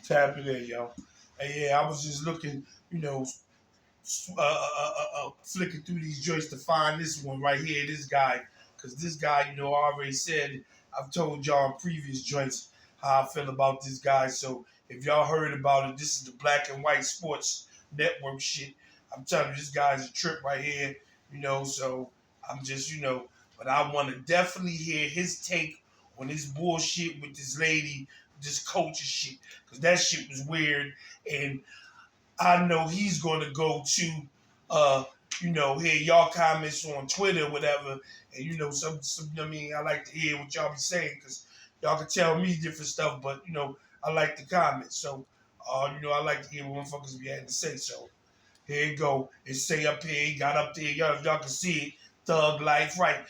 Tap it in, yo. And yeah, I was just looking, flicking through these joints to find this one right here, this guy. Because this guy, I already said, I've told y'all in previous joints how I feel about this guy. So if y'all heard about it, this is the Black and White Sports Network shit. I'm telling you, this guy's a trip right here, so I'm just, but I want to definitely hear his take on this bullshit with this lady, this culture shit, because that shit was weird. And I know he's going to go to, hear y'all comments on Twitter or whatever. And, some I like to hear what y'all be saying because y'all can tell me different stuff, but, I like the comments. So, I like to hear what motherfuckers be having to say. So, here you go. It say up here, he got up there. Y'all can see it. Thug life, right?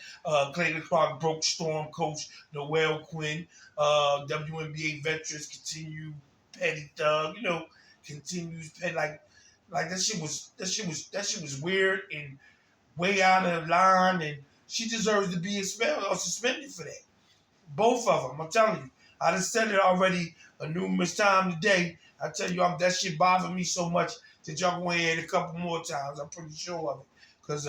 Clayton Clark broke storm coach Noel Quinn. WNBA veterans continue petty thug. Continues petty like that shit was weird and way out of line, and she deserves to be expelled or suspended for that. Both of them, I'm telling you. I done said it already a numerous time today. I tell you, that shit bothered me so much that y'all go ahead a couple more times. I'm pretty sure of it. Because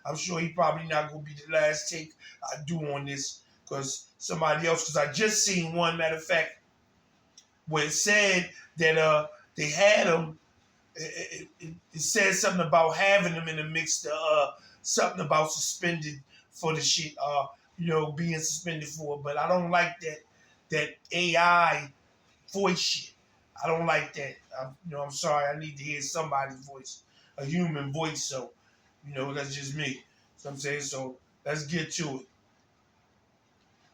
I'm sure he probably not going to be the last take I do on this. Because somebody else, because I just seen one, matter of fact, where it said that they had him. It said something about having him in the mix, something about suspended for the shit, being suspended for it. But I don't like that AI voice shit. I don't like that. I'm sorry. I need to hear somebody's voice, a human voice. So, that's just me. So I'm saying, so let's get to it.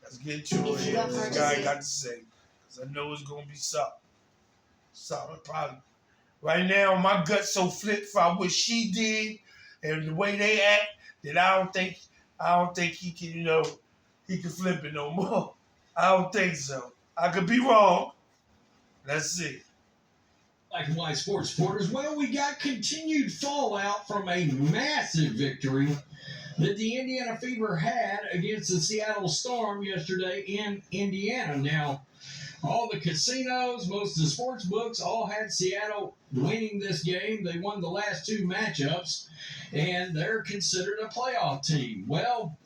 Let's get to it. Here. This guy got to say, because I know it's gonna be something. Something probably. Right now, my gut's so flip-flop what she did and the way they act that I don't think he can, he can flip it no more. I don't think so. I could be wrong. Let's see. Black and White Sports supporters, well, we got continued fallout from a massive victory that the Indiana Fever had against the Seattle Storm yesterday in Indiana. Now, all the casinos, most of the sports books all had Seattle winning this game. They won the last two matchups, and they're considered a playoff team. Well,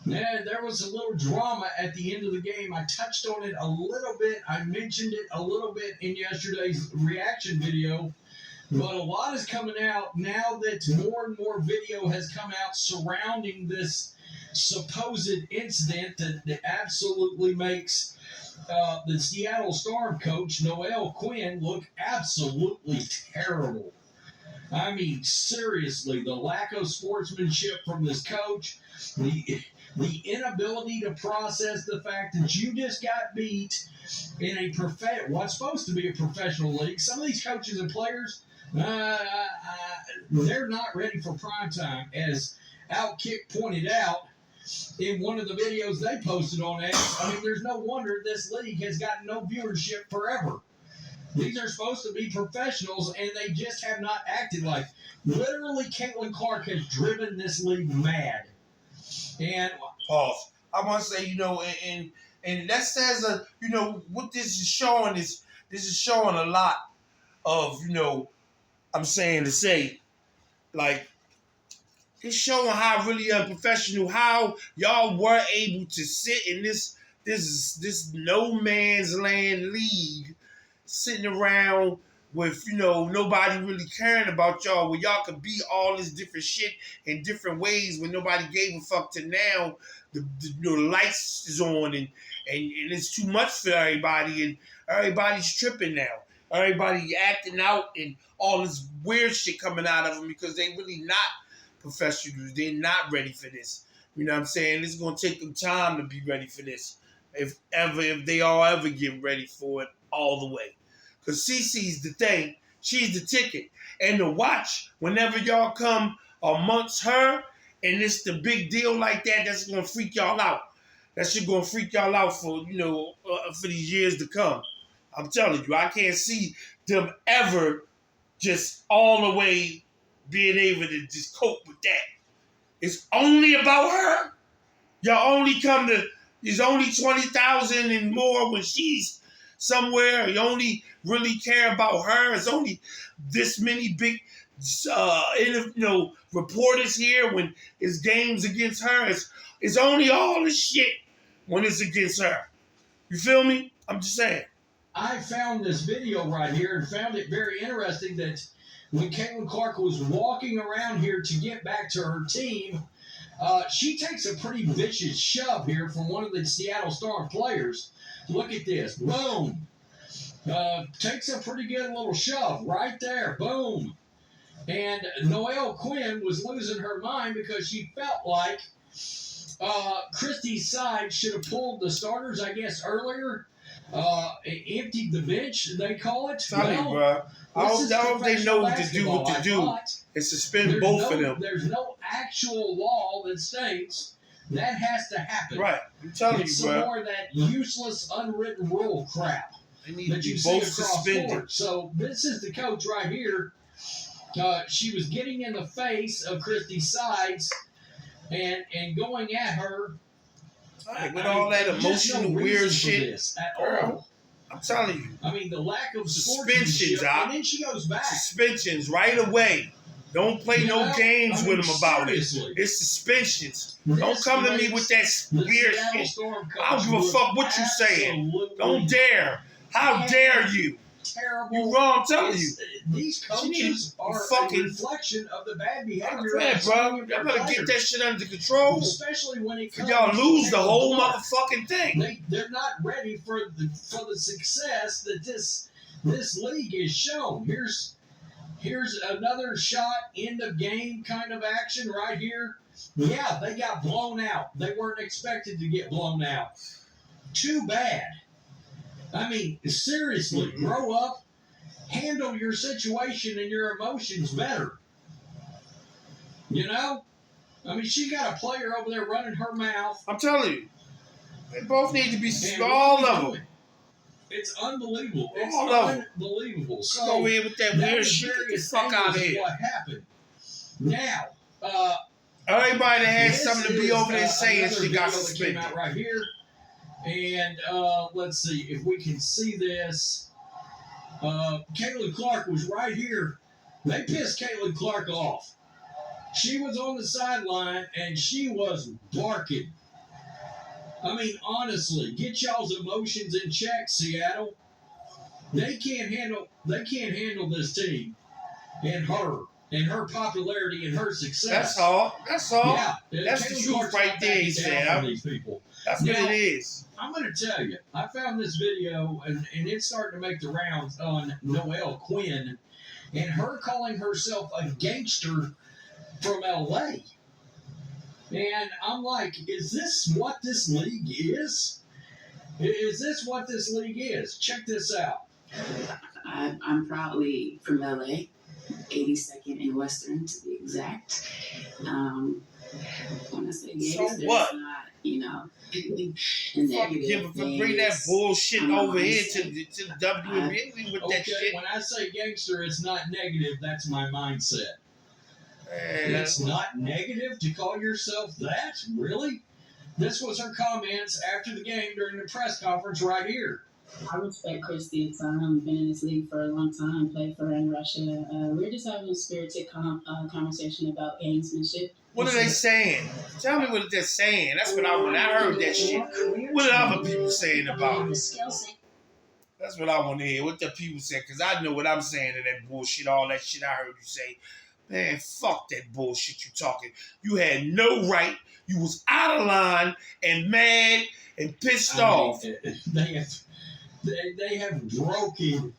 yeah, there was a little drama at the end of the game. I touched on it a little bit. I mentioned it a little bit in yesterday's reaction video. But a lot is coming out now that more and more video has come out surrounding this supposed incident that absolutely makes the Seattle Storm coach, Noel Quinn, look absolutely terrible. I mean, seriously, the lack of sportsmanship from this coach, the inability to process the fact that you just got beat in what's supposed to be a professional league. Some of these coaches and players, they're not ready for prime time. As Outkick pointed out in one of the videos they posted on X, I mean, there's no wonder this league has gotten no viewership forever. These are supposed to be professionals, and they just have not acted like. Literally, Caitlin Clark has driven this league mad. And pause. I want to say, and that says, what this is showing is showing a lot of, I'm saying to say, like, it's showing how really unprofessional, how y'all were able to sit in this no man's land league, sitting around with, nobody really caring about y'all, where y'all could be all this different shit in different ways when nobody gave a fuck, to now the lights is on and it's too much for everybody and everybody's tripping now. Everybody acting out and all this weird shit coming out of them because they really not professionals. They're not ready for this. You know what I'm saying? It's going to take them time to be ready for this. If they all ever get ready for it all the way. Because Cece's the thing. She's the ticket. And to watch whenever y'all come amongst her and it's the big deal like that, that's going to freak y'all out. That shit going to freak y'all out for, for these years to come. I'm telling you, I can't see them ever just all the way being able to just cope with that. It's only about her. Y'all only come to, there's only 20,000 and more when she's somewhere. You only really care about her. It's only this many big, reporters here when it's games against her. It's only all this shit when it's against her. You feel me? I'm just saying. I found this video right here and found it very interesting that when Caitlin Clark was walking around here to get back to her team, she takes a pretty vicious shove here from one of the Seattle Storm players. Look at this. Boom. Takes a pretty good little shove right there. Boom. And Noelle Quinn was losing her mind because she felt like Christie's side should have pulled the starters, I guess, earlier. Emptied the bench, they call it. Tell you, bro. I hope they know what to do and suspend both of them. There's no actual law that states that has to happen. Right. I'm telling it's you, bro. Some more of that useless, unwritten rule crap they need that to you be see both across suspended. sports. So this is the coach right here. She was getting in the face of Christy Sides and going at her. Right, with all that emotional weird shit. Girl, I'm telling you. I mean, the lack of suspensions, and then she goes back. Suspensions right away. Don't play no games with them about seriously. it. It's suspensions. Don't come to me with that weird shit. I don't give a fuck what you saying. Don't dare. How dare you? Terrible. You wrong, I'm telling you. These coaches are a reflection of the bad behavior. Man, bro, y'all better get that shit under control. Especially when it comes y'all lose the whole motherfucking thing. They're not ready for the success that this league is shown. Here's another shot, end of game kind of action right here. Yeah, they got blown out. They weren't expected to get blown out. Too bad. I mean, seriously, grow up, handle your situation and your emotions better. You know? I mean, she got a player over there running her mouth. I'm telling you. They both need to be all of them. It's unbelievable. It's all unbelievable. So, come over here with that weird shit. Get the fuck out of here. What happened. Now, everybody that has something to be over there saying she got suspended. Came out right here. And let's see if we can see this. Caitlin Clark was right here. They pissed Caitlin Clark off. She was on the sideline and she was barking. I mean, honestly, get y'all's emotions in check, Seattle. They can't handle this team and her popularity and her success. That's all. Yeah, that's Caitlin the truth right there, he said. These people. That's what it is. I'm going to tell you, I found this video, and it's starting to make the rounds on Noelle Quinn, and her calling herself a gangster from L.A. And I'm like, is this what this league is? Is this what this league is? Check this out. I'm proudly from LA, 82nd and Western to be exact. When I say gangster, so what? It's not, negative. Bring that bullshit over here to the WNBA with that shit. When I say gangster, it's not negative. That's my mindset. Man. It's not negative to call yourself that? Really? This was her comments after the game during the press conference right here. I respect Christy a ton. I've been in this league for a long time, played for her in Russia. We're just having a spirited conversation about gamesmanship. What are they saying? Tell me what they're saying. That's what when I heard that shit. What are other people saying about it? That's what I want to hear. What the people say, because I know what I'm saying to that bullshit, all that shit I heard you say. Man, fuck that bullshit you talking. You had no right. You was out of line and mad and pissed off. They have broken.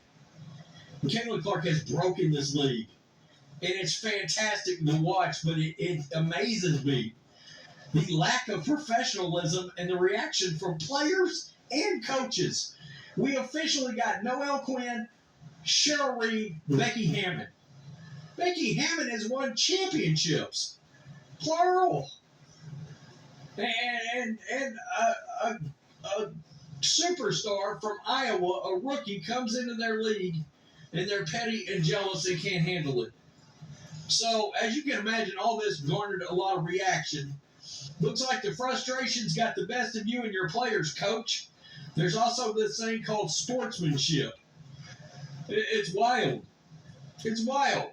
Caitlin Clark has broken this league. And it's fantastic to watch, but it amazes me. The lack of professionalism and the reaction from players and coaches. We officially got Noelle Quinn, Cheryl Reed, Becky Hammond. Becky Hammond has won championships. Plural. And a superstar from Iowa, a rookie, comes into their league, and they're petty and jealous and can't handle it. So, as you can imagine, all this garnered a lot of reaction. Looks like the frustrations got the best of you and your players, coach. There's also this thing called sportsmanship. It's wild. It's wild.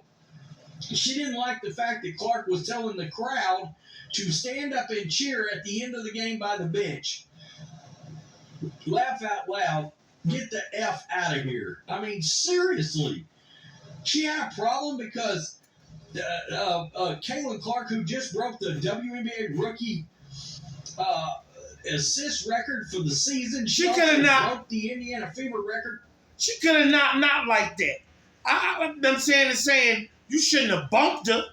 She didn't like the fact that Clark was telling the crowd to stand up and cheer at the end of the game by the bench. Laugh out loud. Get the F out of here. I mean, seriously. She had a problem because Caitlin Clark, who just broke the WNBA rookie assist record for the season, She could have not broke the Indiana Fever record. She could have not like that. I'm saying you shouldn't have bumped her.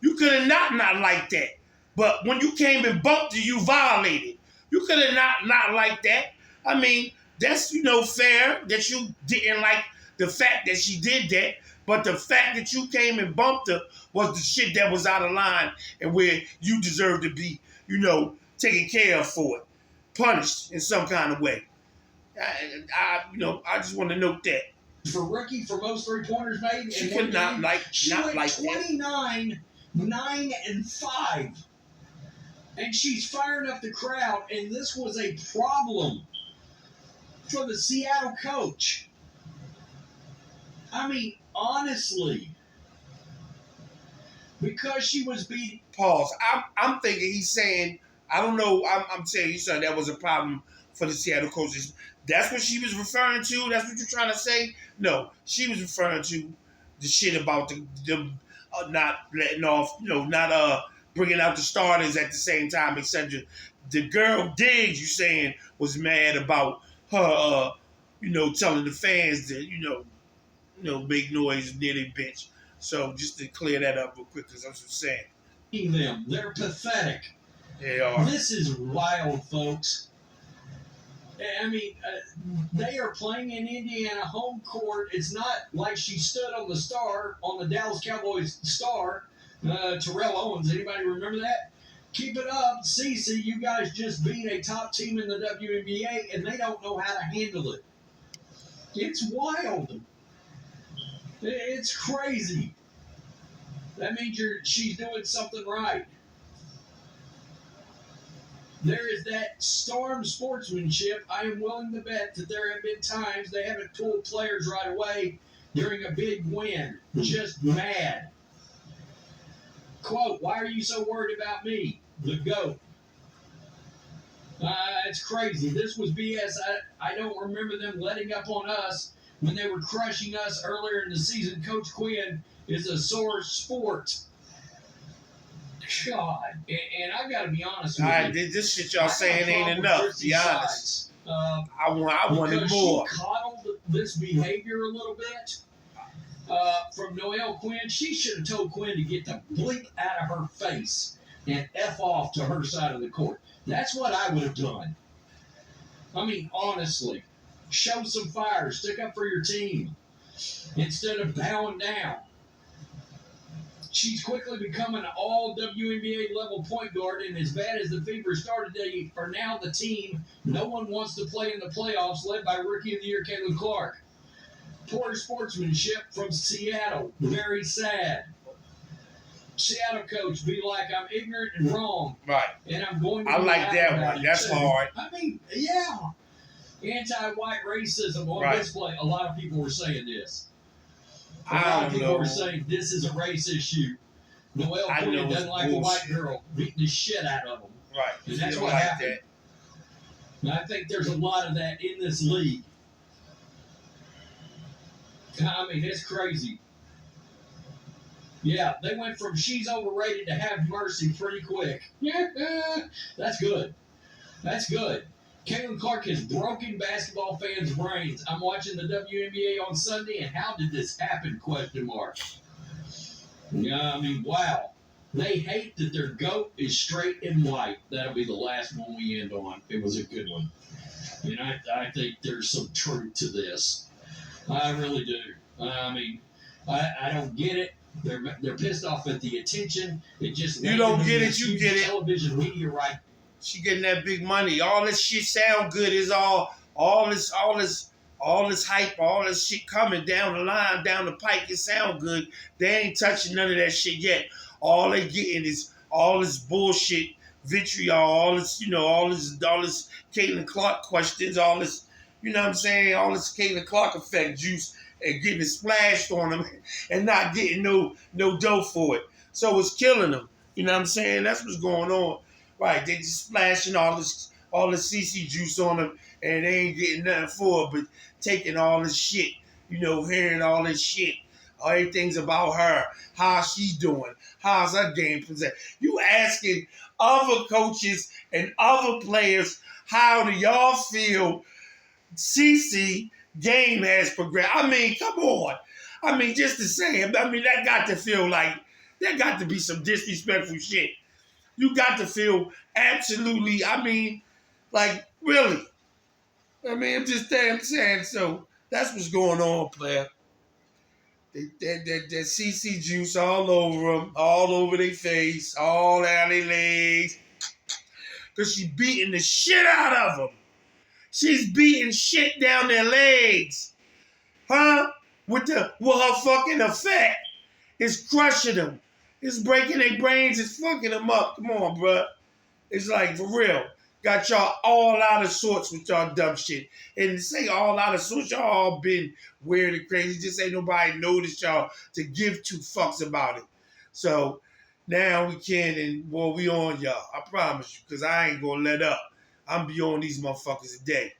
You could have not like that. But when you came and bumped her, you violated. You could have not like that. I mean, that's fair that you didn't like the fact that she did that. But the fact that you came and bumped her was the shit that was out of line and where you deserve to be, taken care of for it, punished in some kind of way. I just want to note that. For rookie, for most three-pointers made, she could not like that. 29, 9, and 5. And she's firing up the crowd, and this was a problem for the Seattle coach. I mean, honestly, because she was beat. Pause. I'm thinking he's saying, I don't know, I'm saying he's saying that was a problem for the Seattle coaches. That's what she was referring to? That's what you're trying to say? No, she was referring to the shit about them not letting off, not bringing out the starters at the same time, etc. The girl Diggs, you saying, was mad about her, telling the fans that, make noise near their bench. So just to clear that up real quick, because I'm just saying. Them. They're pathetic. They are. This is wild, folks. I mean, they are playing in Indiana home court. It's not like she stood on the Dallas Cowboys star, Terrell Owens. Anybody remember that? Keep it up, Cece. You guys just beat a top team in the WNBA, and they don't know how to handle it. It's wild. It's crazy. That means she's doing something right. There is that Storm sportsmanship. I am willing to bet that there have been times they haven't pulled players right away during a big win. Just mad. Quote, why are you so worried about me? The GOAT. It's crazy. This was BS. I don't remember them letting up on us when they were crushing us earlier in the season. Coach Quinn is a sore sport. God, and I've got to be honest with you. This shit y'all saying ain't enough, to be honest. I wanted more. She coddled this behavior a little bit from Noelle Quinn. She should have told Quinn to get the bleep out of her face and F off to her side of the court. That's what I would have done. I mean, honestly, show some fire, stick up for your team instead of bowing down. She's quickly becoming an all WNBA level point guard, and as bad as the Fever started, they are now the team no one wants to play in the playoffs, led by Rookie of the Year Caitlin Clark. Poor sportsmanship from Seattle. Very sad. Seattle coach be like, I'm ignorant and wrong. Right. And I'm going to I like that one. That's hard. I mean, yeah. Anti-white racism on display. A lot of people were saying this. A lot of people were saying this is a race issue. Noelle Quinn doesn't like a white girl beating the shit out of them. Right. And that's what happened. And I think there's a lot of that in this league. I mean, it's crazy. Yeah, they went from she's overrated to have mercy pretty quick. That's good. That's good. Caitlin Clark has broken basketball fans' brains. I'm watching the WNBA on Sunday, and how did this happen? ? Yeah, I mean, wow. They hate that their GOAT is straight and white. That'll be the last one we end on. It was a good one. And I think there's some truth to this. I really do. I mean, I don't get it. They're pissed off at the attention. It just you don't get it. You get it. Television media right. She getting that big money. All this shit sound good. Is all this hype, all this shit coming down the line, down the pike. It sound good. They ain't touching none of that shit yet. All they getting is all this bullshit vitriol, all this, all this Caitlin Clark questions, all this, you know what I'm saying, all this Caitlin Clark effect juice and getting it splashed on them and not getting no dough for it. So it's killing them. You know what I'm saying? That's what's going on. Right, they just splashing all this CC juice on them and they ain't getting nothing for it but taking all this shit, hearing all this shit. Everything's about her, how she's doing, how's her game present. You asking other coaches and other players, how do y'all feel CC game has progressed? I mean, come on. I mean, just to say, that got to feel like, that got to be some disrespectful shit. You got to feel absolutely, like, really. I'm just saying, so that's what's going on, player. That CC juice all over them, all over their face, all down their legs. Because she's beating the shit out of them. She's beating shit down their legs. Huh? With her fucking effect. It's crushing them. It's breaking their brains. It's fucking them up. Come on, bruh. It's like, for real. Got y'all all out of sorts with y'all dumb shit. And to say all out of sorts, y'all all been weird and crazy. Just ain't nobody noticed y'all to give two fucks about it. So now we can, and well, we on y'all. I promise you, because I ain't going to let up. I'm be on these motherfuckers today.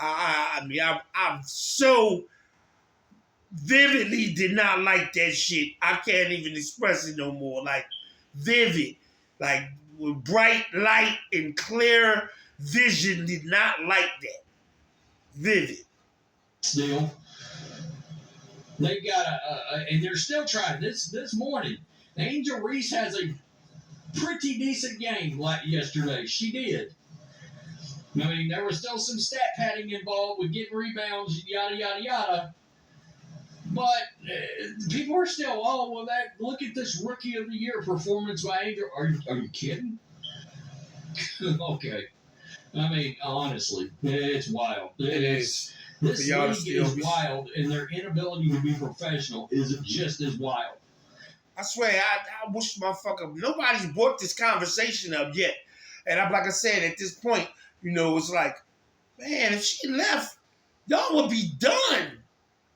I'm so vividly did not like that shit. I can't even express it no more. Like, vivid. Like, with bright light and clear vision, did not like that. Vivid. Still, they got and they're still trying. This morning, Angel Reese has a pretty decent game like yesterday. She did. There was still some stat padding involved with getting rebounds, yada, yada, yada. But people are still, look at this Rookie of the Year performance by Angel. Are you kidding? Okay. Honestly, it's wild. It is. This league is wild, and their inability to be professional is just as wild. I swear, I wish nobody's brought this conversation up yet. And like I said, at this point, it's like, man, if she left, y'all would be done.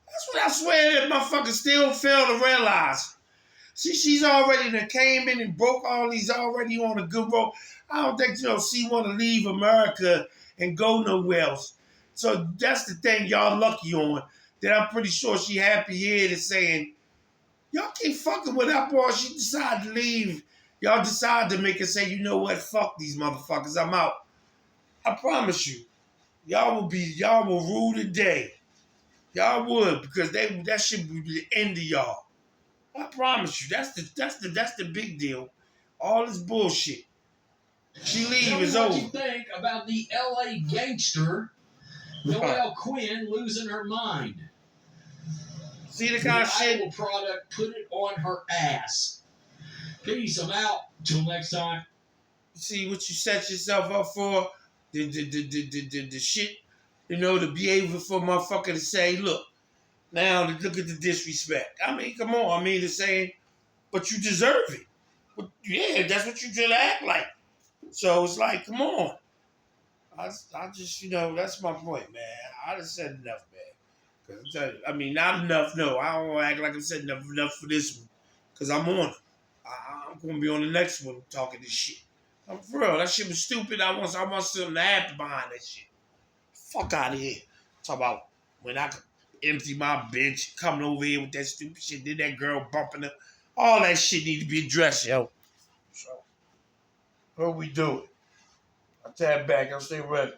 That's what I swear that motherfucker still fail to realize. See, she's already came in and broke all these already on a good road. I don't think, she want to leave America and go nowhere else. So that's the thing y'all lucky on. That I'm pretty sure she happy here to saying, y'all keep fucking with her, boy. She decided to leave. Y'all decided to make her say, you know what, fuck these motherfuckers, I'm out. I promise you, y'all will rule the day. Y'all would, because that shit would be the end of y'all. I promise you, that's the big deal. All this bullshit. She leave is over. What you think about the LA gangster Noelle Quinn losing her mind? See the kind of shit? Iowa product, put it on her ass. Peace. I'm out. Till next time. See what you set yourself up for? The shit, to be able for motherfucker to say, look at the disrespect. Come on. To say, but you deserve it. But yeah, that's what you just act like. So it's like, come on. I just, that's my point, man. I just said enough, man. Cause not enough, no. I don't want to act like I said enough for this one. Because I'm on it. I'm going to be on the next one talking this shit. I'm for real. That shit was stupid. I want something to happen behind that shit. Fuck out of here. Talk about when I could empty my bench, coming over here with that stupid shit. Did that girl bumping her? All that shit need to be addressed, yo. So, what we doing? I'll tab back. I'll stay ready.